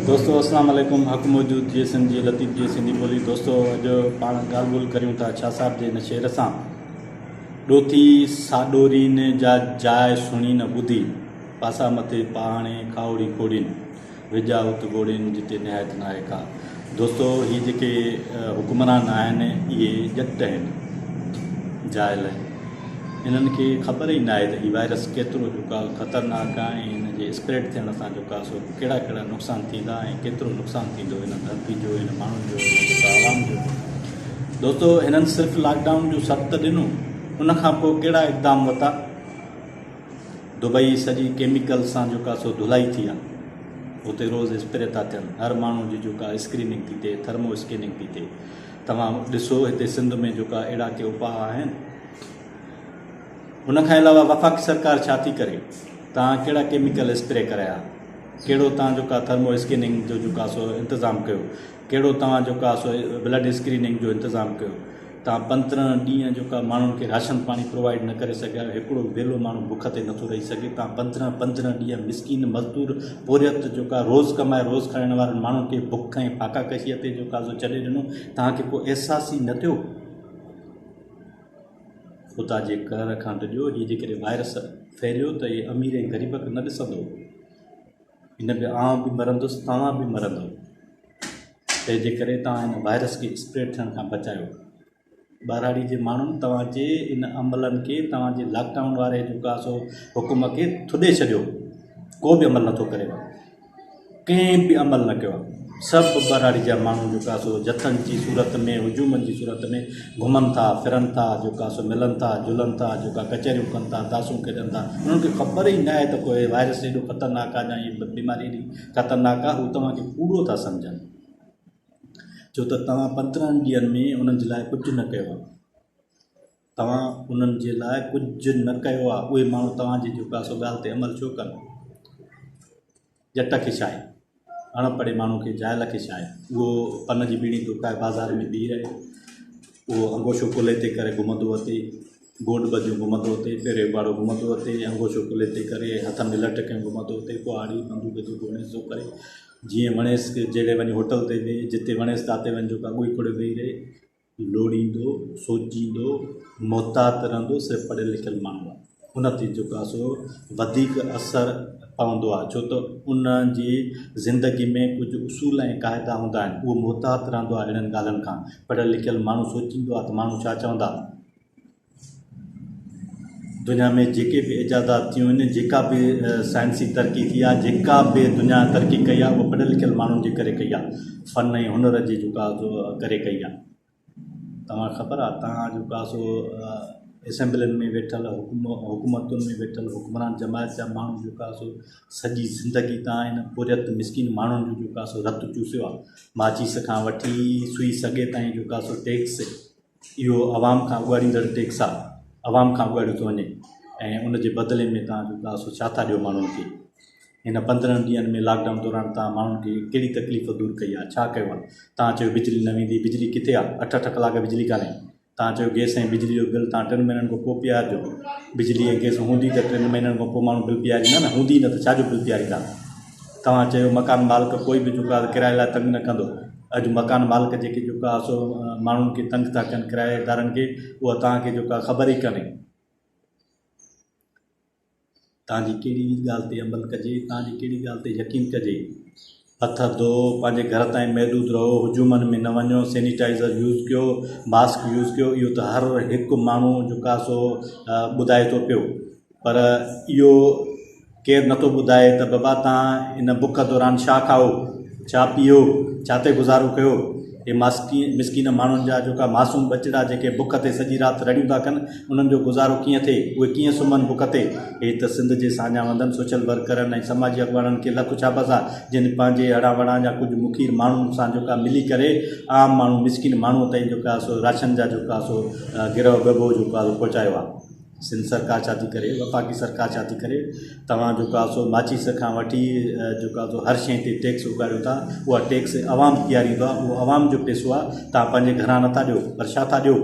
दोस्तों अस्सलाम वालेकुम। हक़ मौजूद जी सिंधी लतीफ़ जी सिंधी ॿोली। दोस्तों अॼु पाण ॻाल्हि ॿोल करियूं था छा साहब जे हिन शेर सां। ॾोथी साॾोरीन जा जाइ सुणी न ॿुधी, पासा मथे पहाणे खावड़ी खोड़ीनि, विजा उत ॻोड़ीनि जिते निहायत नाहे का। दोस्तों ये जेके हुक्मरान आहिनि इहे ॼट आहिनि जाइ लाइ। इन्हनि खे ख़बर ई न आहे त हीउ वायरस केतिरो जेका ख़तरनाक आहे ऐं हिन जे स्प्रेड थियण सां जेका सो कहिड़ा कहिड़ा नुक़सान थींदा ऐं केतिरो नुक़सानु थींदो हिन धरती जो, हिन माण्हुनि जो, हिन जेका आवाम जो। दोस्तों हिननि सिर्फ़ु लॉकडाउन जो शर्त ॾिनो, उनखां पोइ कहिड़ा इक़दाम वरिता। दुबई सॼी केमिकल सां जेका सो धुलाई थी आहे, उते रोज़ स्प्रे था थियनि, हर माण्हू जी जेका स्क्रीनिंग थी थिए, थर्मो स्कैनिंग थी थिए। तव्हां ॾिसो हिते सिंध में जेका अहिड़ा के उपाउ आहिनि। उनखां अलावा वफ़ाक़ी सरकार छा थी करे, तव्हां कहिड़ा केमिकल स्प्रे कराया, कहिड़ो तव्हां जेका थर्मो स्कैनिंग जो जेका सो इंतज़ाम कयो, कहिड़ो तव्हां जेका सो ब्लड स्क्रीनिंग जो इंतज़ाम कयो। तव्हां 15 ॾींहं जेका माण्हुनि खे राशन पाणी प्रोवाइड न करे सघिया, हिकिड़ो वेलो माण्हू बुख ते नथो रही सघे। तव्हां 15 ॾींहं मिसकीन मज़दूर बोरियत जेका रोज़ कमाए रोज़ खाइण वारनि माण्हुनि खे बुख ऐं फाकाकशीअ ते जेका सो छॾे ॾिनो। तव्हांखे को अहसास ई न थियो। ख़ुदा जे कहर खां ॾिजो, हीअ जेकॾहिं वायरस फैलियो त इहे अमीर ऐं ग़रीब खे न ॾिसंदो। हिन में आउं बि मरंदुसि, तव्हां बि मरंदो। तंहिंजे करे तव्हां हिन वायरस खे स्प्रेड थियण खां बचायो। ॿारहाड़ी जे माण्हुनि तव्हांजे इन अमलनि खे, तव्हांजे लॉकडाउन वारे जेका सो हुकुम खे थुॾे छॾियो। को बि अमल नथो करे, कंहिं बि अमल न कयो आहे। सभु ॿारहाड़ी जा माण्हू जेका सो जथनि जी सूरत में, हुजूमनि जी सूरत में घुमनि था, फिरनि था, जेका सो मिलनि था, जुलनि था, जेका कचहरियूं कनि था, दासूं खेॾनि था। उन्हनि खे ख़बर ई न आहे त कोई वायरस एॾो ख़तरनाक आहे, या हीअ बीमारी एॾी ख़तरनाक आहे। हू तव्हांखे कूड़ो था सम्झनि, छो त तव्हां 15 ॾींहंनि में उन्हनि जे लाइ कुझु न कयो आहे। तव्हां उन्हनि जे लाइ कुझु न कयो आहे। उहे माण्हू तव्हांजी जेका सो ॻाल्हि ते अमल छो कनि। ॼट खे छा आहे, अणपढ़े माण्हू खे, जाइल खे छा आहे। उहो पन जी बीड़ी दुकाए बाज़ार में बीह रहे, उहो अंगोशो कुले ते करे घुमंदो अचे, गोॾ ॿधियूं घुमंदो अचे, पेरे उघाड़ो घुमंदो अचे, अंगोशो कुले ते करे हथ में लट खे घुमंदो अचे, कुहाड़ी बंदूक जो घुमणो थो करे। जीअं वणेसि जहिड़े वञी होटल ते वेही, जिते वणेसि ताते वञी जेका ॻोई खोड़े वेही रहे, लोड़ींदो, सोचींदो, मोहतात रहंदो। सिर्फ़ु पढ़ियल लिखियल माण्हू आहे, उन ते जेका सो वधीक असरु पवंदो आहे, छो त उन जी ज़िंदगी में कुझु उसूल ऐं क़ाइदा हूंदा आहिनि। उहो मोहतात रहंदो आहे अहिड़नि ॻाल्हियुनि खां। पढ़ियल लिखियल माण्हू सोचींदो आहे त माण्हू छा चवंदा। दुनिया में जेके बि इजादात थियूं आहिनि, जेका बि साइंसी तरक़ी थी आहे, जेका बि दुनिया तरक़ी कई आहे, उहा पढ़ियल लिखियल माण्हुनि जे करे कई आहे, फ़न ऐं हुनर जे जेका करे कई आहे। तव्हां ख़बर आहे, तव्हां जेका सो असेंबलियुनि में वेठल, हुकूमतुनि में वेठल हुक्मरान जमायत जा माण्हू जेका सो सॼी ज़िंदगी तव्हां हिन पुरियत मिसकिन माण्हुनि जो जेका सो रतु चूसियो आहे। माचिस खां वठी सुई सॻे ताईं जेका सो टैक्स, इहो आवाम खां उगाड़ींदड़ टैक्स आहे, आवाम खां उगाड़ियो थो वञे। ऐं उन जे बदिले में तव्हां जेका सो छा था ॾियो माण्हुनि खे। हिन 15 ॾींहंनि में लॉकडाउन दौरान तव्हां माण्हुनि खे कहिड़ी तकलीफ़ दूरि कई आहे, छा कयो आहे। तव्हां चयो बिजली न वेंदी, बिजली किथे आहे, 8 कलाक बिजली कान्हे। तव्हां चयो गैस ऐं बिजली जो बिल तव्हां 3 महीननि खां पोइ पियारिजो। बिजली ऐं गैस हूंदी त 3 महीननि खां पोइ माण्हू बिल पियारींदा न, हूंदी न त छाजो बिल पियारींदा। तव्हां चयो मकान मालिक कोई बि जेका किराए लाइ तंग न कंदो। अॼु मकान मालिक जेके जेका सो माण्हुनि खे तंग था कनि, किराएदारनि खे, उहा तव्हांखे जेका ख़बर ई कोन्हे। तव्हांजी कहिड़ी ॻाल्हि ते अमल कजे, तव्हांजी कहिड़ी ॻाल्हि ते यकीन कजे। हथ धो, पंहिंजे घर ताईं महदूद रहो, हुजूमनि में न वञो, सैनिटाइज़र यूज़ कयो, मास्क यूज़ कयो। इहो त हर हिकु माण्हू जेका सो ॿुधाए थो पियो, पर इहो केरु नथो ॿुधाए त बाबा तव्हां इन बुख दौरान छा खाओ, छा पीओ, छा ते गुज़ारो कयो। हे मिसकीन माण्हुनि जा जेका मासूम बचिड़ा जेके बुख ते सॼी राति रड़ियूं था कनि, उन्हनि जो गुज़ारो कीअं थिए, उहे कीअं सुम्हनि बुख ते। हे त सिंध जे साञा वंदनि सोशल वर्करनि ऐं समाजी अॻुवाननि खे लख शाबाश आहे, जिन पंहिंजे हड़ा वड़ा जा कुझु मुखीर माण्हुनि सां जेका मिली करे आम माण्हू मिसकीन माण्हू ताईं जेका सो राशन जा जेका सो गिरह गबो जेका पहुचायो आहे। सिंध सरकार छा थी करे, वफ़ाक़ी सरकार छा थी करे, तव्हां जेका सो माचिस खां वठी जेका सो हर शइ ते टैक्स उगाड़ियो था। उहा टैक्स आवाम तयारींदो आहे, उहो आवाम जो पैसो आहे। तव्हां पंहिंजे घरां नथा ॾियो, पर छा था ॾियो।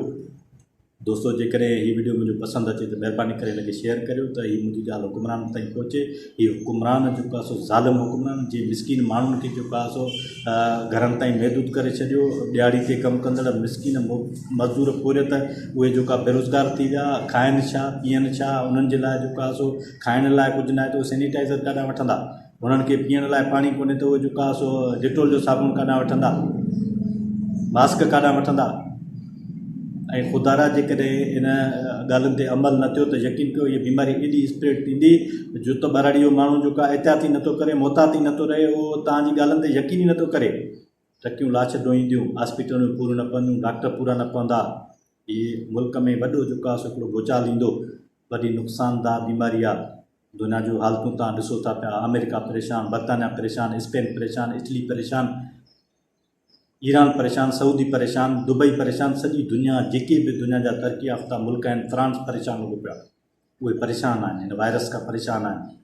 दोस्तों जेकॾहिं हीअ वीडियो मुंहिंजो पसंदि अचे त महिरबानी करे हिनखे शेयर करियो त हीअ मुंहिंजी ॻाल्हि हुकुमरान ताईं पहुचे। हीअ हुकुमरान जेको आहे सो ज़ालिम हुकुमरान जे मिसकिन माण्हुनि खे जेको आहे सो घरनि ताईं महदूद करे छॾियो। ॾियारी ते कमु कंदड़ मिसकिन मज़दूर पूरे त उहे जेका बेरोज़गार थी विया, खाइनि छा पीअनि छा, उन्हनि जे लाइ जेको आहे सो खाइण लाइ कुझु न आहे त उहे सैनिटाइज़र काॾां वठंदा, उन्हनि खे पीअण लाइ पाणी कोन्हे त उहे जेको आहे सो डिटोल जो साबुण काॾां वठंदा, मास्क काॾां वठंदा। ऐं ख़ुदारा जेकॾहिं इन ॻाल्हियुनि ते अमल न थियो त यकीन कयो हीअ बीमारी एॾी स्प्रेड थींदी जो त ॿारड़ी जो माण्हू जेको आहे एहतियाती नथो करे, मोहताती नथो रहे, उहो तव्हांजी ॻाल्हियुनि ते यकीन ई नथो करे। टकियूं लाश ॾोईंदियूं, हॉस्पिटलूं पूरियूं न पवंदियूं, डॉक्टर पूरा न पवंदा। इहे मुल्क में वॾो जेको आहे सो हिकिड़ो भूचाल ईंदो, वॾी नुक़सानदाह बीमारी आहे। दुनिया जूं हालतूं तव्हां ॾिसो था पिया, अमेरिका परेशान, बर्तानिया परेशान, स्पेन परेशान, इटली परेशान, ईरान परेशान, सऊदी परेशान, दुबई परेशान, सॼी दुनिया जेके बि दुनिया जा तरक़ी याफ़्ता मुल्क आहिनि, फ्रांस परेशान हो पिया, उहे परेशान आहिनि, हिन वायरस खां परेशान आहिनि।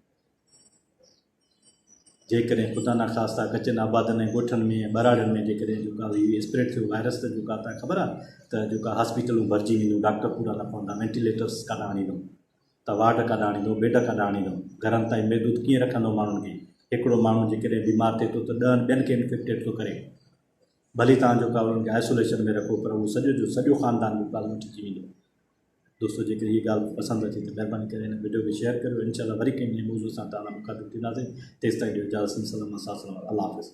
जेकॾहिं ख़ुदा न ख़ास्ता कचनि आबादनि ऐं ॻोठनि में ॿराड़ियुनि में जेकॾहिं जेका हीअ स्प्रेड थियो वायरस त जेका तव्हांखे ख़बर आहे त जेका हॉस्पिटलूं भरिजी वेंदियूं, डॉक्टर पूरा न पवंदा, वेंटिलेटर्स काॾां आणींदो, त वार्ड काॾां आणींदो, बेड काॾां आणींदो, घरनि ताईं महदूद कीअं रखंदो माण्हुनि खे। हिकिड़ो माण्हू जेकॾहिं बीमार थिए थो त 10 ॿियनि खे इन्फेक्टेड थो करे। भली तव्हां जेका उन्हनि खे आइसोलेशन में रखो, पर उहो सॼो जो सॼो ख़ानदान जेको आहे मटिजी वेंदो। दोस्तों जेकॾहिं हीअ ॻाल्हि पसंदि अचे त महिरबानी करे हिन वीडियो खे शेयर करियो। इंशाअल्लाह वरी कंहिं नए मौज़ूअ सां तव्हां सां मुखातिब थींदासीं। तेसिताईं ॾियो इजाज़त, सलाम, अल्लाह हाफ़िज़।